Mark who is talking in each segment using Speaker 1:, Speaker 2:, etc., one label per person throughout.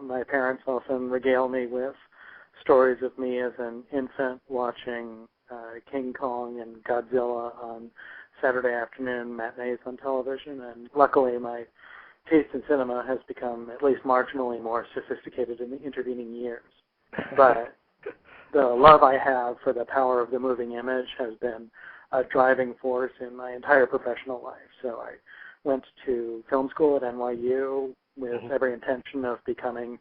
Speaker 1: My parents often regale me with stories of me as an infant watching King Kong and Godzilla on Saturday afternoon matinees on television, and luckily my taste in cinema has become at least marginally more sophisticated in the intervening years. But the love I have for the power of the moving image has been a driving force in my entire professional life. So I went to film school at NYU with every intention of becoming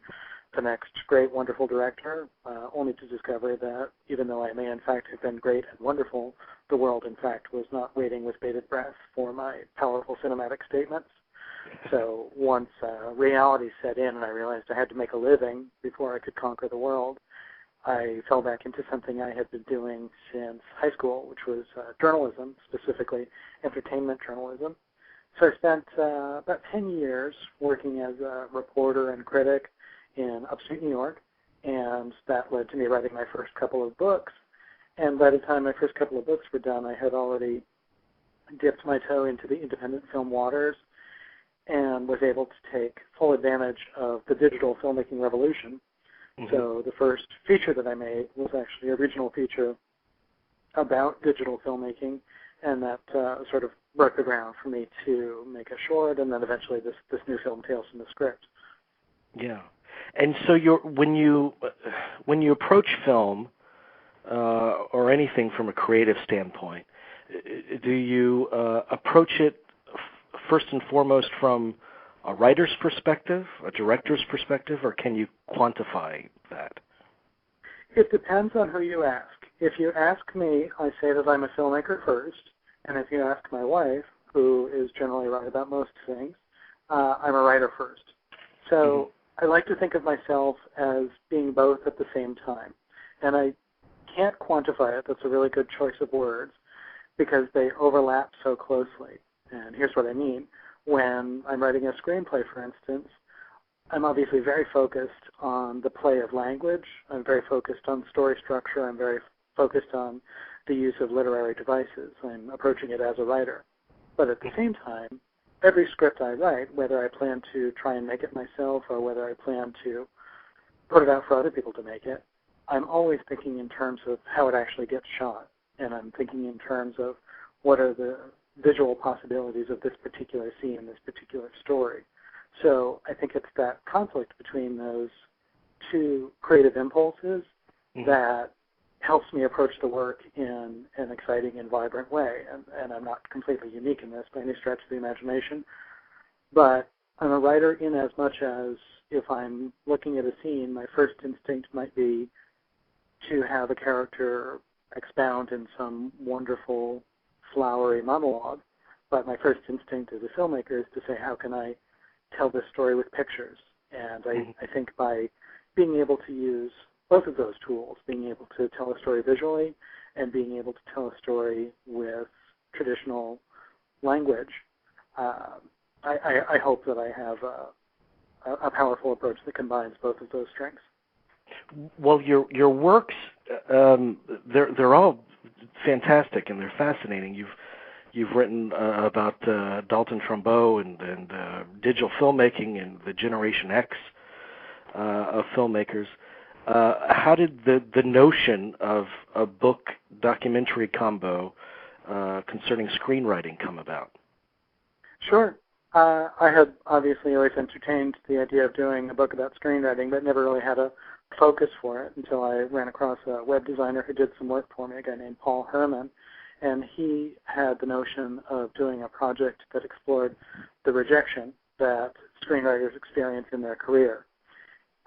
Speaker 1: the next great, wonderful director, only to discover that even though I may in fact have been great and wonderful, the world in fact was not waiting with bated breath for my powerful cinematic statements. So once reality set in and I realized I had to make a living before I could conquer the world, I fell back into something I had been doing since high school, which was journalism, specifically entertainment journalism. So I spent about 10 years working as a reporter and critic in upstate New York, and that led to me writing my first couple of books. And by the time my first couple of books were done, I had already dipped my toe into the independent film waters and was able to take full advantage of the digital filmmaking revolution. So the first feature that I made was actually a regional feature about digital filmmaking, and that sort of broke the ground for me to make a short, and then eventually this new film, Tales from the Script.
Speaker 2: Yeah, and so when you approach film or anything from a creative standpoint, do you approach it first and foremost from a writer's perspective, a director's perspective, or can you quantify that?
Speaker 1: It depends on who you ask. If you ask me, I say that I'm a filmmaker first, and if you ask my wife, who is generally right about most things, I'm a writer first. So I like to think of myself as being both at the same time. And I can't quantify it. That's a really good choice of words because they overlap so closely. And here's what I mean. When I'm writing a screenplay, for instance, I'm obviously very focused on the play of language. I'm very focused on story structure. I'm very focused on the use of literary devices. I'm approaching it as a writer. But at the same time, every script I write, whether I plan to try and make it myself or whether I plan to put it out for other people to make it, I'm always thinking in terms of how it actually gets shot. And I'm thinking in terms of what are the visual possibilities of this particular scene, this particular story. So I think it's that conflict between those two creative impulses that helps me approach the work in an exciting and vibrant way. And I'm not completely unique in this by any stretch of the imagination, but I'm a writer in as much as if I'm looking at a scene, my first instinct might be to have a character expound in some wonderful flowery monologue, but my first instinct as a filmmaker is to say, how can I tell this story with pictures? And I think by being able to use both of those tools, being able to tell a story visually and being able to tell a story with traditional language, I hope that I have a powerful approach that combines both of those strengths.
Speaker 2: Well, your works, they're all fantastic and they're fascinating. You've written about Dalton Trumbo and digital filmmaking and the Generation X of filmmakers. How did the notion of a book documentary combo concerning screenwriting come about?
Speaker 1: Sure. I had obviously always entertained the idea of doing a book about screenwriting, but never really had a focus for it until I ran across a web designer who did some work for me, a guy named Paul Herman, and he had the notion of doing a project that explored the rejection that screenwriters experience in their career.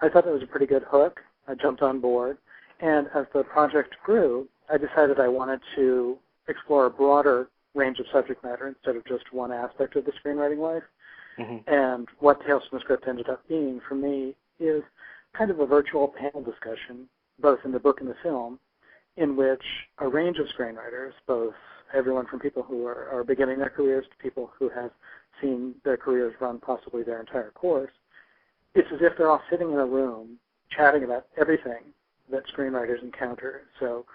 Speaker 1: I thought that was a pretty good hook. I jumped on board, and as the project grew, I decided I wanted to explore a broader range of subject matter instead of just one aspect of the screenwriting life. And what Tales from the Script ended up being for me is kind of a virtual panel discussion, both in the book and the film, in which a range of screenwriters, both everyone from people who are beginning their careers to people who have seen their careers run possibly their entire course, it's as if they're all sitting in a room chatting about everything that screenwriters encounter. So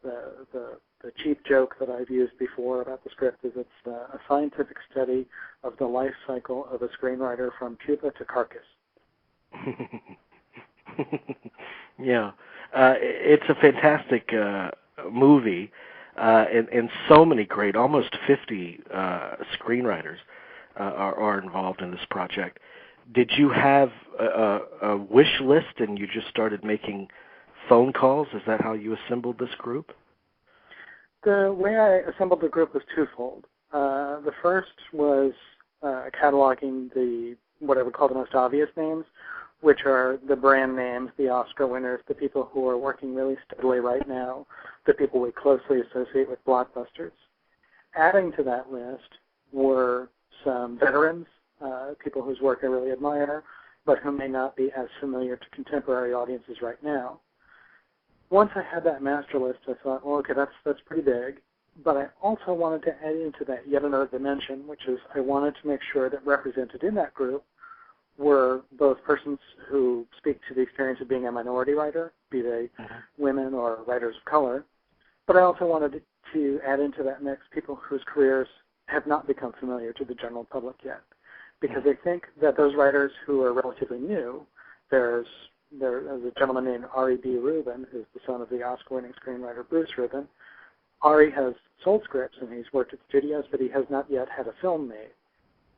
Speaker 1: the cheap joke that I've used before about the script is it's a scientific study of the life cycle of a screenwriter from pupa to carcass.
Speaker 2: Yeah. It's a fantastic movie, and so many great, almost 50 screenwriters are involved in this project. Did you have a wish list and you just started making phone calls? Is that how you assembled this group?
Speaker 1: The way I assembled the group was twofold. The first was cataloging what I would call the most obvious names, which are the brand names, the Oscar winners, the people who are working really steadily right now, the people we closely associate with blockbusters. Adding to that list were some veterans, people whose work I really admire, but who may not be as familiar to contemporary audiences right now. Once I had that master list, I thought, well, okay, that's pretty big, but I also wanted to add into that yet another dimension, which is I wanted to make sure that represented in that group were both persons who speak to the experience of being a minority writer, be they women or writers of color, but I also wanted to add into that mix people whose careers have not become familiar to the general public yet, because I think that those writers who are relatively new, there's a gentleman named Ari B. Rubin, who's the son of the Oscar-winning screenwriter Bruce Rubin. Ari has sold scripts and he's worked at studios, but he has not yet had a film made.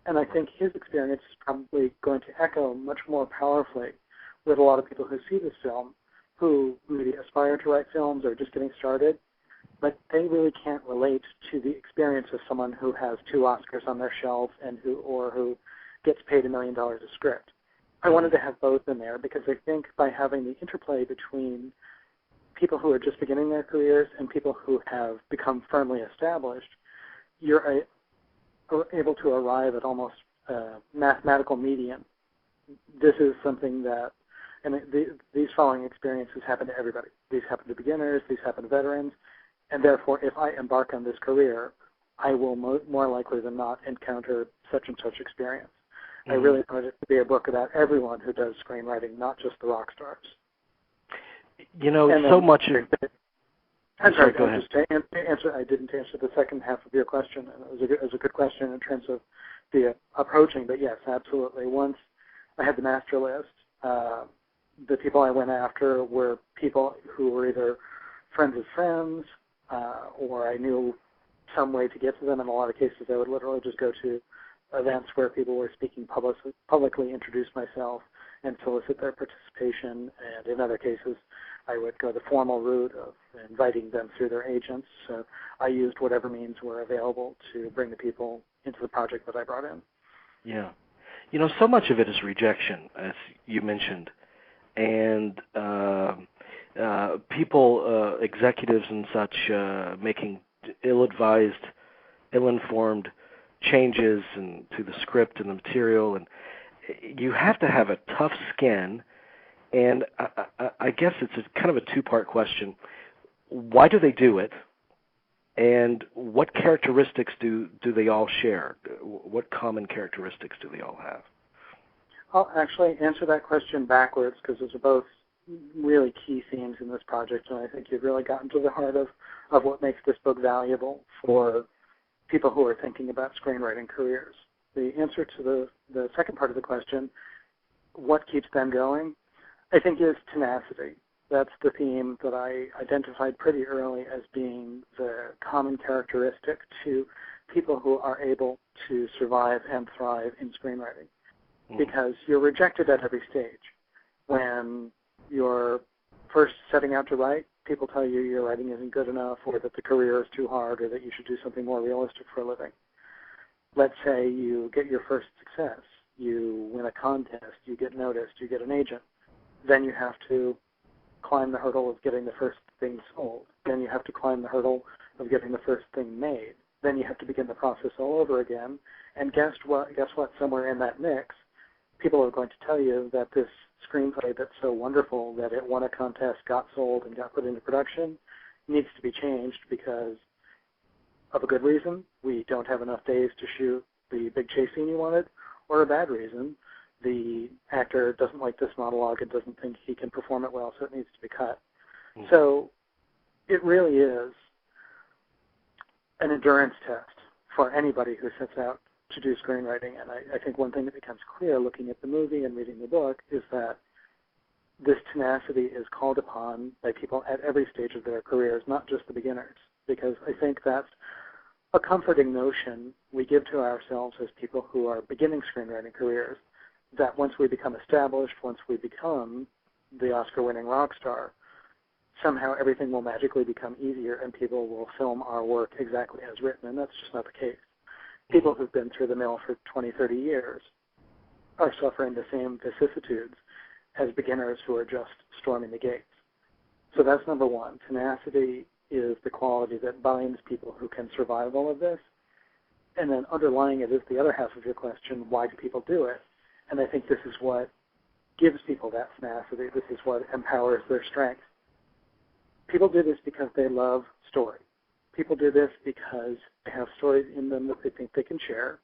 Speaker 1: And I think his experience is probably going to echo much more powerfully with a lot of people who see this film, who maybe aspire to write films or just getting started, but they really can't relate to the experience of someone who has 2 Oscars on their shelf and who gets paid $1 million a script. I wanted to have both in there because I think by having the interplay between people who are just beginning their careers and people who have become firmly established, you're able to arrive at almost a mathematical median. This is something that, and these following experiences happen to everybody. These happen to beginners, these happen to veterans, and therefore if I embark on this career, I will more likely than not encounter such and such experience. I really wanted it to be a book about everyone who does screenwriting, not just the rock stars.
Speaker 2: You know, so much of...
Speaker 1: I'm sorry,
Speaker 2: go ahead.
Speaker 1: I didn't answer the second half of your question, and it was a good question in terms of the approaching, but yes, absolutely. Once I had the master list, the people I went after were people who were either friends of friends, or I knew some way to get to them. In a lot of cases, I would literally just go to events where people were speaking publicly, introduce myself, and solicit their participation. And in other cases, I would go the formal route of inviting them through their agents. So I used whatever means were available to bring the people into the project that I brought in.
Speaker 2: Yeah. You know, so much of it is rejection, as you mentioned. And people, executives and such, making ill-advised, ill-informed changes to the script and the material, and you have to have a tough skin. And I guess it's kind of a two-part question. Why do they do it? And what characteristics do they all share? What common characteristics do they all have?
Speaker 1: I'll actually answer that question backwards because those are both really key themes in this project, and I think you've really gotten to the heart of what makes this book valuable for people who are thinking about screenwriting careers. The answer to the second part of the question, what keeps them going, I think is tenacity. That's the theme that I identified pretty early as being the common characteristic to people who are able to survive and thrive in screenwriting. Because you're rejected at every stage. When you're first setting out to write, people tell you your writing isn't good enough, or that the career is too hard, or that you should do something more realistic for a living. Let's say you get your first success. You win a contest, you get noticed, you get an agent. Then you have to climb the hurdle of getting the first thing sold. Then you have to climb the hurdle of getting the first thing made. Then you have to begin the process all over again. And guess what? Somewhere in that mix, people are going to tell you that this screenplay that's so wonderful that it won a contest, got sold, and got put into production needs to be changed because of a good reason. We don't have enough days to shoot the big chase scene you wanted, or a bad reason. The actor doesn't like this monologue and doesn't think he can perform it well, so it needs to be cut. So it really is an endurance test for anybody who sets out to do screenwriting. And I think one thing that becomes clear looking at the movie and reading the book is that this tenacity is called upon by people at every stage of their careers, not just the beginners, because I think that's a comforting notion we give to ourselves as people who are beginning screenwriting careers, that once we become established, once we become the Oscar-winning rock star, somehow everything will magically become easier and people will film our work exactly as written, and that's just not the case. People who've been through the mill for 20, 30 years are suffering the same vicissitudes as beginners who are just storming the gates. So that's number one. Tenacity is the quality that binds people who can survive all of this. And then underlying it is the other half of your question, why do people do it? And I think this is what gives people that tenacity. This is what empowers their strength. People do this because they love story. People do this because they have stories in them that they think they can share.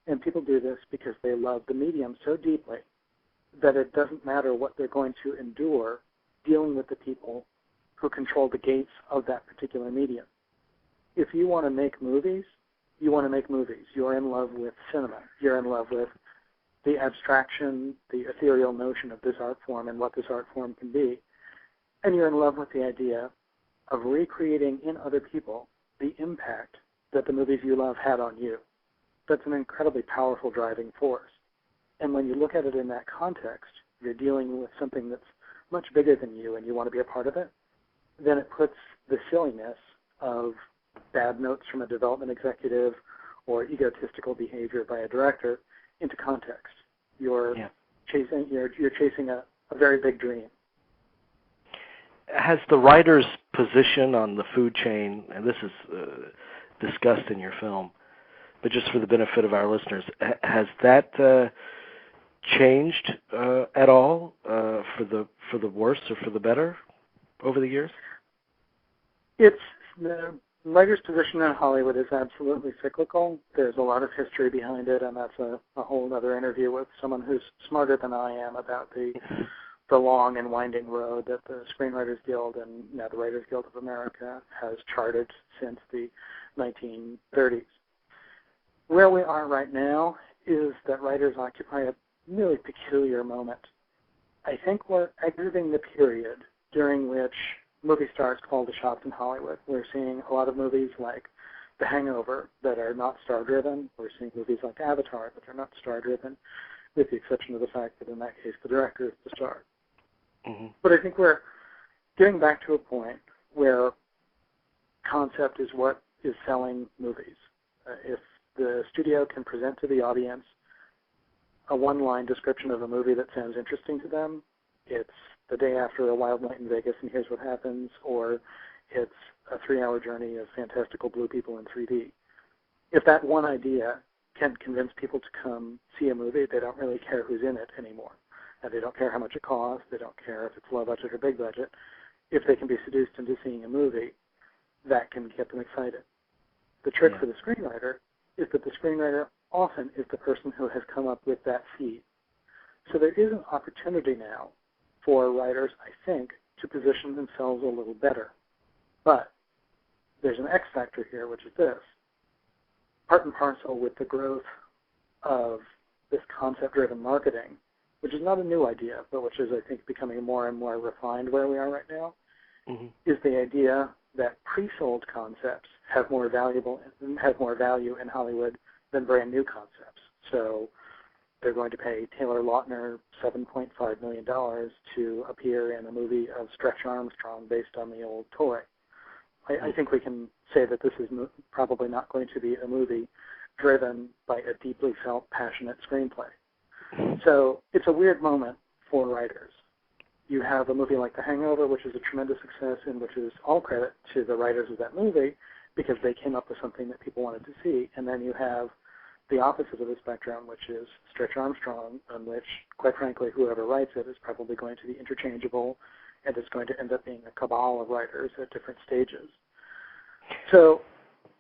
Speaker 1: And people do this because they love the medium so deeply that it doesn't matter what they're going to endure dealing with the people who control the gates of that particular medium. If you want to make movies, you want to make movies. You're in love with cinema. You're in love with the abstraction, the ethereal notion of this art form and what this art form can be. And you're in love with the idea of recreating in other people the impact that the movies you love had on you. That's an incredibly powerful driving force. And when you look at it in that context, you're dealing with something that's much bigger than you and you want to be a part of it, then it puts the silliness of bad notes from a development executive or egotistical behavior by a director into context. You're chasing a very big dream.
Speaker 2: Has the writer's position on the food chain, and this is discussed in your film, but just for the benefit of our listeners, has that changed at all for the worse or for the better over the years?
Speaker 1: It's the writer's position in Hollywood is absolutely cyclical. There's a lot of history behind it, and that's a whole other interview with someone who's smarter than I am about the long and winding road that the Screenwriters Guild and now the Writers Guild of America has charted since the 1930s. Where we are right now is that writers occupy a really peculiar moment. I think we're exiting the period during which movie stars call the shots in Hollywood. We're seeing a lot of movies like The Hangover that are not star-driven. We're seeing movies like Avatar that are not star-driven, with the exception of the fact that in that case the director is the star. Mm-hmm. But I think we're getting back to a point where concept is what is selling movies. If the studio can present to the audience a one-line description of a movie that sounds interesting to them, it's The Day After a Wild Night in Vegas and Here's What Happens, or it's a 3-hour journey of fantastical blue people in 3D. If that one idea can convince people to come see a movie, they don't really care who's in it anymore. And they don't care how much it costs. They don't care if it's low budget or big budget. If they can be seduced into seeing a movie, that can get them excited. The trick for the screenwriter is that the screenwriter often is the person who has come up with that seed. So there is an opportunity now for writers, I think, to position themselves a little better. But there's an X factor here, which is this. Part and parcel with the growth of this concept-driven marketing, which is not a new idea, but which is, I think, becoming more and more refined where we are right now, is the idea that pre-sold concepts have more value in Hollywood than brand new concepts. So they're going to pay Taylor Lautner $7.5 million to appear in a movie of Stretch Armstrong based on the old toy. I think we can say that this is probably not going to be a movie driven by a deeply felt, passionate screenplay. So it's a weird moment for writers. You have a movie like The Hangover, which is a tremendous success and which is all credit to the writers of that movie because they came up with something that people wanted to see. And then you have the opposite of the spectrum, which is Stretch Armstrong, on which, quite frankly, whoever writes it is probably going to be interchangeable and it's going to end up being a cabal of writers at different stages. So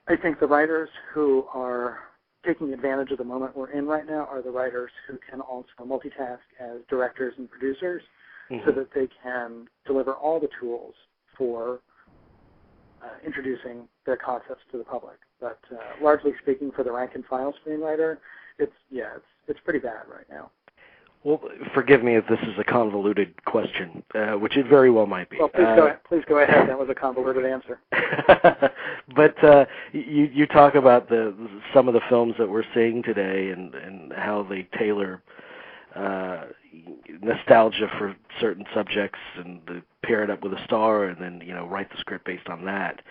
Speaker 1: I think the writers who are taking advantage of the moment we're in right now are the writers who can also multitask as directors and producers so that they can deliver all the tools for introducing their concepts to the public. But largely speaking, for the rank and file screenwriter, it's pretty bad right now.
Speaker 2: Well, forgive me if this is a convoluted question, which it very well might be.
Speaker 1: Well, please go ahead. That was a convoluted answer.
Speaker 2: But you talk about some of the films that we're seeing today and how they tailor nostalgia for certain subjects and pair it up with a star and then write the script based on that.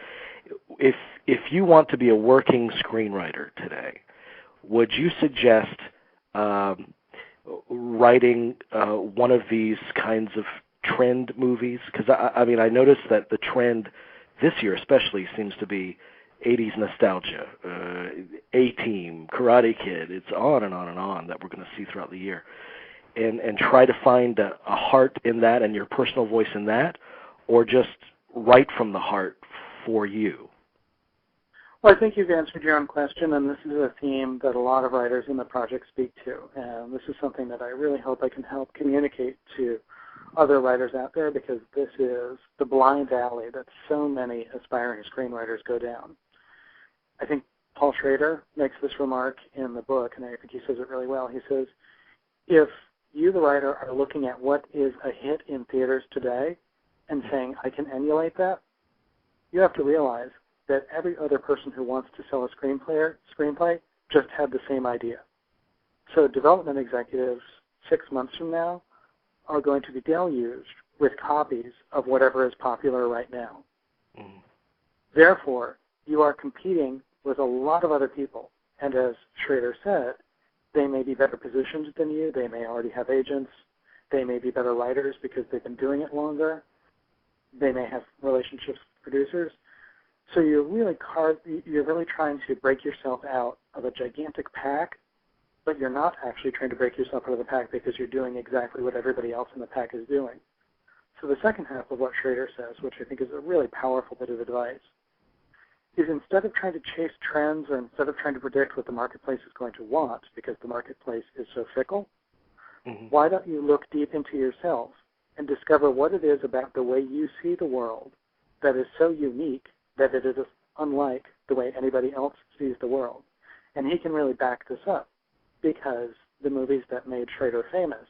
Speaker 2: If you want to be a working screenwriter today, would you suggest writing one of these kinds of trend movies? Because I noticed that the trend this year especially seems to be 80s nostalgia, A-Team, Karate Kid. It's on and on and on that we're going to see throughout the year. And try to find a heart in that and your personal voice in that, or just write from the heart for you?
Speaker 1: Well, I think you've answered your own question, and this is a theme that a lot of writers in the project speak to. And this is something that I really hope I can help communicate to other writers out there, because this is the blind alley that so many aspiring screenwriters go down. I think Paul Schrader makes this remark in the book, and I think he says it really well. He says, if you, the writer, are looking at what is a hit in theaters today and saying, I can emulate that, you have to realize that every other person who wants to sell a screenplay just had the same idea. So development executives 6 months from now are going to be deluged with copies of whatever is popular right now. Mm. Therefore, you are competing with a lot of other people. And as Schrader said, they may be better positioned than you. They may already have agents. They may be better writers because they've been doing it longer. They may have relationships with producers. So you're really trying to break yourself out of a gigantic pack, but you're not actually trying to break yourself out of the pack because you're doing exactly what everybody else in the pack is doing. So the second half of what Schrader says, which I think is a really powerful bit of advice, is instead of trying to chase trends or instead of trying to predict what the marketplace is going to want, because the marketplace is so fickle, why don't you look deep into yourself and discover what it is about the way you see the world that is so unique that it is unlike the way anybody else sees the world. And he can really back this up, because the movies that made Schrader famous,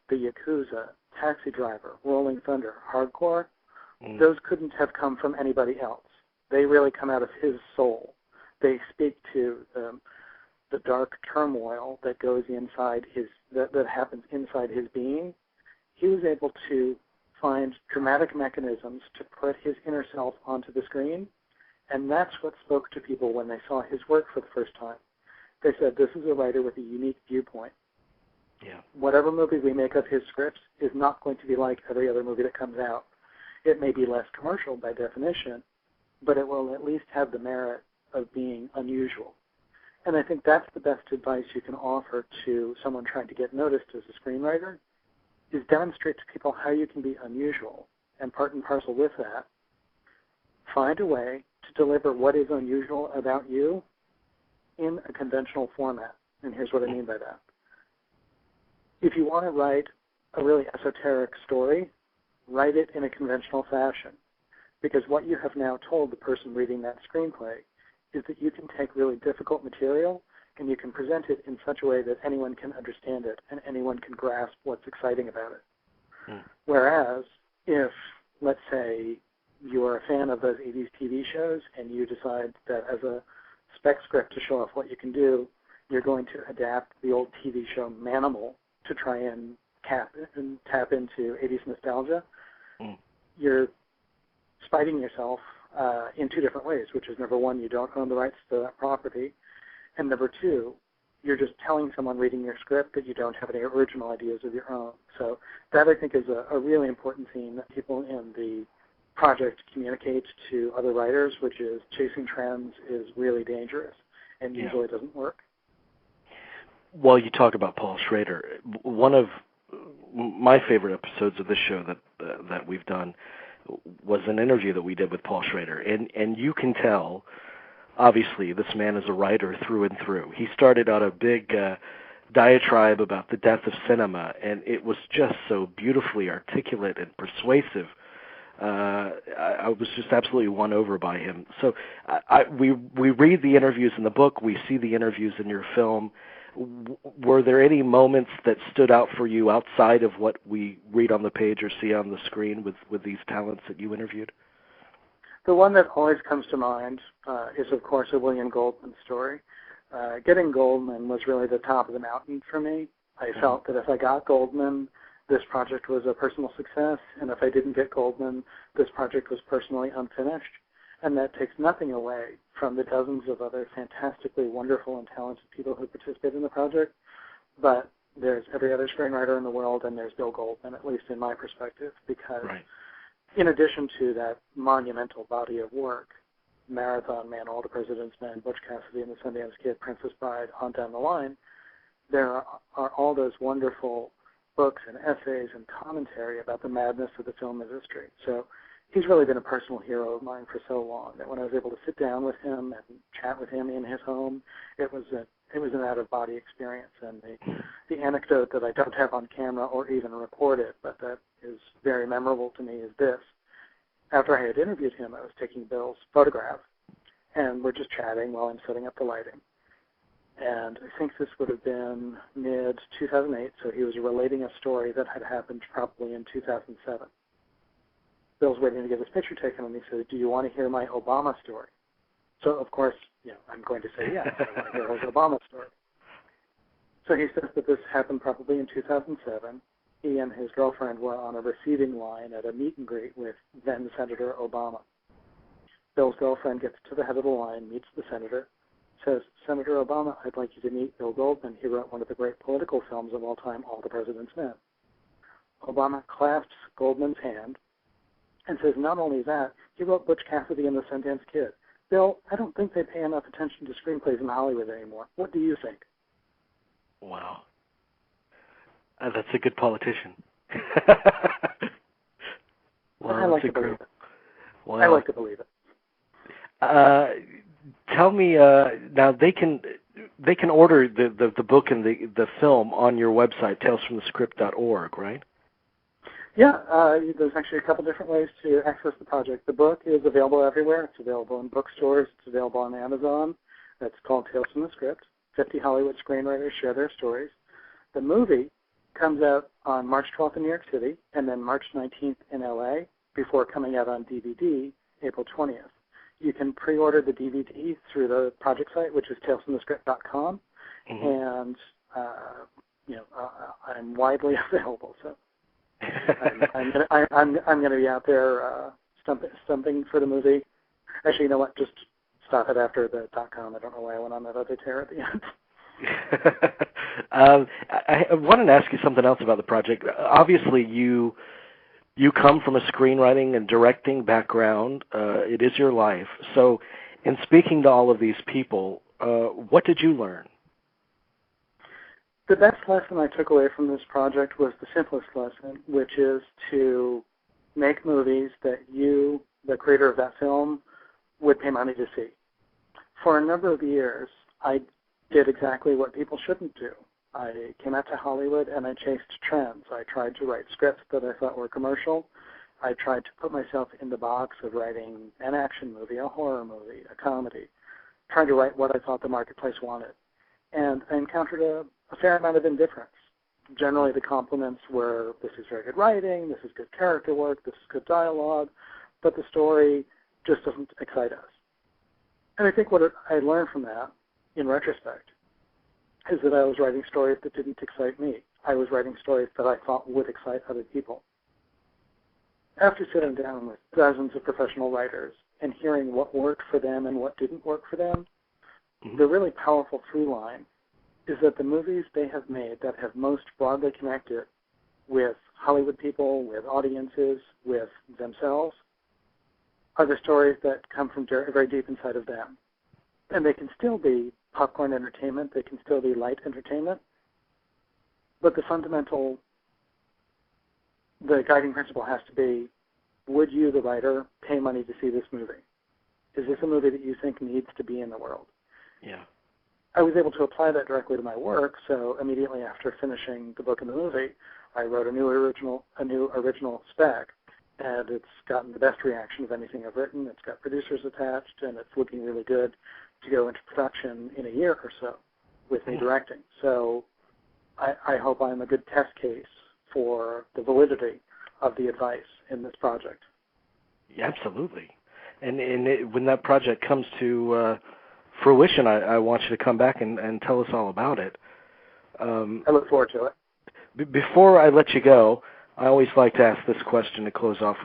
Speaker 1: The Yakuza, Taxi Driver, Rolling Thunder, Hardcore, those couldn't have come from anybody else. They really come out of his soul. They speak to the dark turmoil that goes inside that happens inside his being. He was able to find dramatic mechanisms to put his inner self onto the screen, and that's what spoke to people when they saw his work for the first time. They said, this is a writer with a unique viewpoint. Yeah. Whatever movie we make of his scripts is not going to be like every other movie that comes out. It may be less commercial by definition, but it will at least have the merit of being unusual. And I think that's the best advice you can offer to someone trying to get noticed as a screenwriter, is demonstrate to people how you can be unusual, and part and parcel with that, find a way to deliver what is unusual about you in a conventional format. And here's what I mean by that. If you want to write a really esoteric story, write it in a conventional fashion, because what you have now told the person reading that screenplay is that you can take really difficult material and you can present it in such a way that anyone can understand it and anyone can grasp what's exciting about it. Whereas if, let's say, you're a fan of those 80s TV shows and you decide that as a spec script to show off what you can do, you're going to adapt the old TV show Manimal to try and tap into 80s nostalgia, you're spiting yourself in two different ways, which is, number one, you don't own the rights to that property, and number two, you're just telling someone reading your script that you don't have any original ideas of your own. So that, I think, is a really important theme that people in the project communicate to other writers, which is chasing trends is really dangerous and usually doesn't work.
Speaker 2: Well, you talk about Paul Schrader. One of my favorite episodes of this show that we've done was an interview that we did with Paul Schrader, and you can tell, obviously, this man is a writer through and through. He started out a big diatribe about the death of cinema, and it was just so beautifully articulate and persuasive I was just absolutely won over by him. So we read the interviews in the book, we see the interviews in your film. Were there any moments that stood out for you outside of what we read on the page or see on the screen with these talents that you interviewed?
Speaker 1: The one that always comes to mind is, of course, a William Goldman story. Getting Goldman was really the top of the mountain for me. I felt that if I got Goldman, this project was a personal success, and if I didn't get Goldman, this project was personally unfinished. And that takes nothing away from the dozens of other fantastically wonderful and talented people who participate in the project. But there's every other screenwriter in the world, and there's Bill Goldman, at least in my perspective, because in addition to that monumental body of work, Marathon Man, All the President's Men, Butch Cassidy and the Sundance Kid, Princess Bride, on down the line, there are all those wonderful books and essays and commentary about the madness of the film industry. So he's really been a personal hero of mine for so long that when I was able to sit down with him and chat with him in his home, it was an out-of-body experience. And the anecdote that I don't have on camera or even recorded, but that is very memorable to me, is this. After I had interviewed him, I was taking Bill's photograph, and we're just chatting while I'm setting up the lighting. And I think this would have been mid-2008, so he was relating a story that had happened probably in 2007. Bill's waiting to get his picture taken, and he said, "Do you want to hear my Obama story?" So, of course, I'm going to say yes. I want to hear his Obama story. So he says that this happened probably in 2007. He and his girlfriend were on a receiving line at a meet and greet with then Senator Obama. Bill's girlfriend gets to the head of the line, meets the senator, says, "Senator Obama, I'd like you to meet Bill Goldman. He wrote one of the great political films of all time, All the President's Men." Obama clasps Goldman's hand and says, "Not only that, he wrote Butch Cassidy and the Sundance Kid. Bill, I don't think they pay enough attention to screenplays in Hollywood anymore. What do you think?"
Speaker 2: Wow. That's a good politician. Well,
Speaker 1: I like to believe it.
Speaker 2: Wow.
Speaker 1: I like to believe it.
Speaker 2: Tell me, now they can order the book and the film on your website, talesfromthescript.org, right?
Speaker 1: Yeah, there's actually a couple different ways to access the project. The book is available everywhere. It's available in bookstores. It's available on Amazon. That's called Tales from the Script. 50 Hollywood screenwriters share their stories. The movie comes out on March 12th in New York City and then March 19th in LA before coming out on DVD April 20th. You can pre-order the DVD through the project site, which is talesfromthescript.com, and I'm widely available. So I'm going to be out there stumping for the movie. Actually, you know what? Just stop it after the .com. I don't know why I went on that other tear at the end.
Speaker 2: I wanted to ask you something else about the project. Obviously, you come from a screenwriting and directing background. It is your life. So in speaking to all of these people, what did you learn?
Speaker 1: The best lesson I took away from this project was the simplest lesson, which is to make movies that you, the creator of that film, would pay money to see. For a number of years, I did exactly what people shouldn't do. I came out to Hollywood and I chased trends. I tried to write scripts that I thought were commercial. I tried to put myself in the box of writing an action movie, a horror movie, a comedy, trying to write what I thought the marketplace wanted. And I encountered a fair amount of indifference. Generally, the compliments were, this is very good writing, this is good character work, this is good dialogue, but the story just doesn't excite us. And I think what I learned from that, in retrospect, is that I was writing stories that didn't excite me. I was writing stories that I thought would excite other people. After sitting down with dozens of professional writers and hearing what worked for them and what didn't work for them, the really powerful through line is that the movies they have made that have most broadly connected with Hollywood people, with audiences, with themselves, are the stories that come from very deep inside of them. And they can still be popcorn entertainment, they can still be light entertainment, but the guiding principle has to be, would you, the writer, pay money to see this movie? Is this a movie that you think needs to be in the world?
Speaker 2: Yeah.
Speaker 1: I was able to apply that directly to my work, so immediately after finishing the book and the movie, I wrote a new original spec and it's gotten the best reaction of anything I've written. It's got producers attached, and it's looking really good to go into production in a year or so with me directing. So I hope I'm a good test case for the validity of the advice in this project.
Speaker 2: Yeah, absolutely. And when that project comes to fruition, I want you to come back and tell us all about it.
Speaker 1: I look forward to it.
Speaker 2: Before I let you go, I always like to ask this question to close off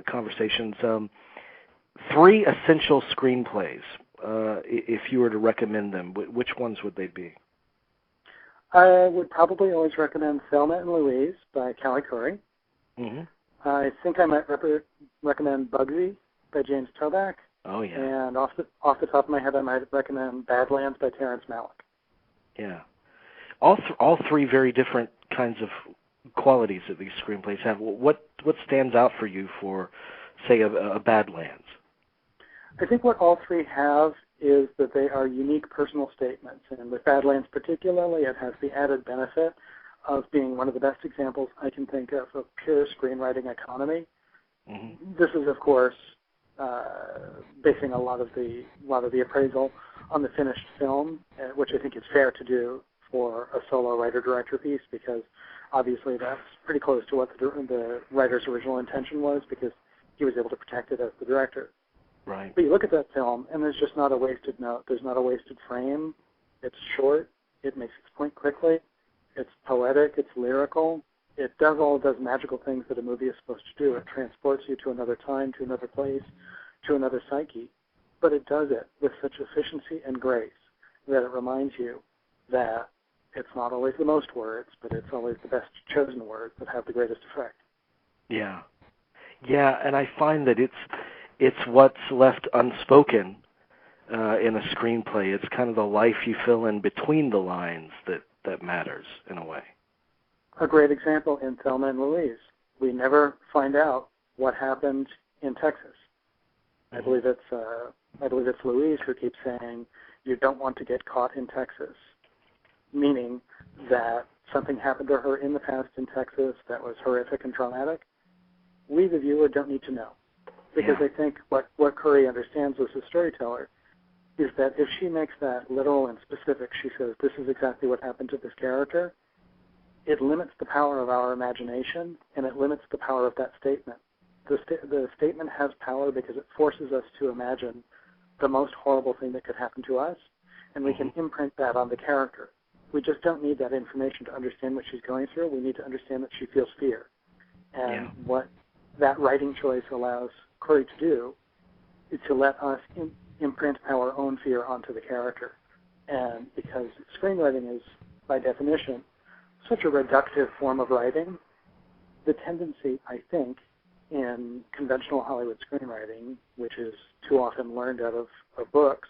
Speaker 2: conversations. 3 essential screenplays, if you were to recommend them, which ones would they be?
Speaker 1: I would probably always recommend Thelma and Louise by Callie Curry.
Speaker 2: Mm-hmm.
Speaker 1: I think I might recommend Bugsy by James Toback.
Speaker 2: Oh, yeah.
Speaker 1: And off the top of my head, I might recommend Badlands by Terrence Malick.
Speaker 2: Yeah. All 3 very different kinds of qualities that these screenplays have. What stands out for you for, say, a Badlands?
Speaker 1: I think what all 3 have is that they are unique personal statements. And with Badlands particularly, it has the added benefit of being one of the best examples I can think of pure screenwriting economy. Mm-hmm. This is, of course, basing a lot of the appraisal on the finished film, which I think is fair to do for a solo writer-director piece, because obviously that's pretty close to what the writer's original intention was, because he was able to protect it as the director.
Speaker 2: Right.
Speaker 1: But you look at that film, and there's just not a wasted note. There's not a wasted frame. It's short. It makes its point quickly. It's poetic. It's lyrical. It does all those magical things that a movie is supposed to do. It transports you to another time, to another place, to another psyche. But it does it with such efficiency and grace that it reminds you that it's not always the most words, but it's always the best chosen words that have the greatest effect.
Speaker 2: Yeah. Yeah, and I find that it's what's left unspoken in a screenplay. It's kind of the life you fill in between the lines that matters in a way.
Speaker 1: A great example in Thelma and Louise. We never find out what happened in Texas. Mm-hmm. I believe it's Louise who keeps saying, "You don't want to get caught in Texas," meaning that something happened to her in the past in Texas that was horrific and traumatic. We, the viewer, don't need to know. Because I think what Curry understands as a storyteller is that if she makes that literal and specific, she says, this is exactly what happened to this character, it limits the power of our imagination, and it limits the power of that statement. The statement has power because it forces us to imagine the most horrible thing that could happen to us, and we can imprint that on the character. We just don't need that information to understand what she's going through. We need to understand that she feels fear. And what that writing choice allows Curry to do is to let us imprint our own fear onto the character. And because screenwriting is, by definition, such a reductive form of writing, the tendency, I think, in conventional Hollywood screenwriting, which is too often learned out of books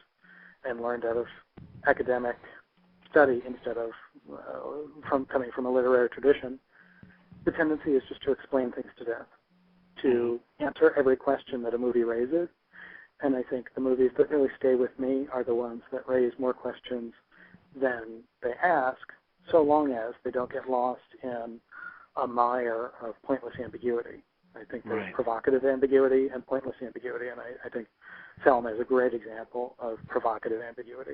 Speaker 1: and learned out of academic study instead of coming from a literary tradition, the tendency is just to explain things to death, to answer every question that a movie raises. And I think the movies that really stay with me are the ones that raise more questions than they ask, so long as they don't get lost in a mire of pointless ambiguity. I think there's provocative ambiguity and pointless ambiguity, and I think Thelma is a great example of provocative ambiguity.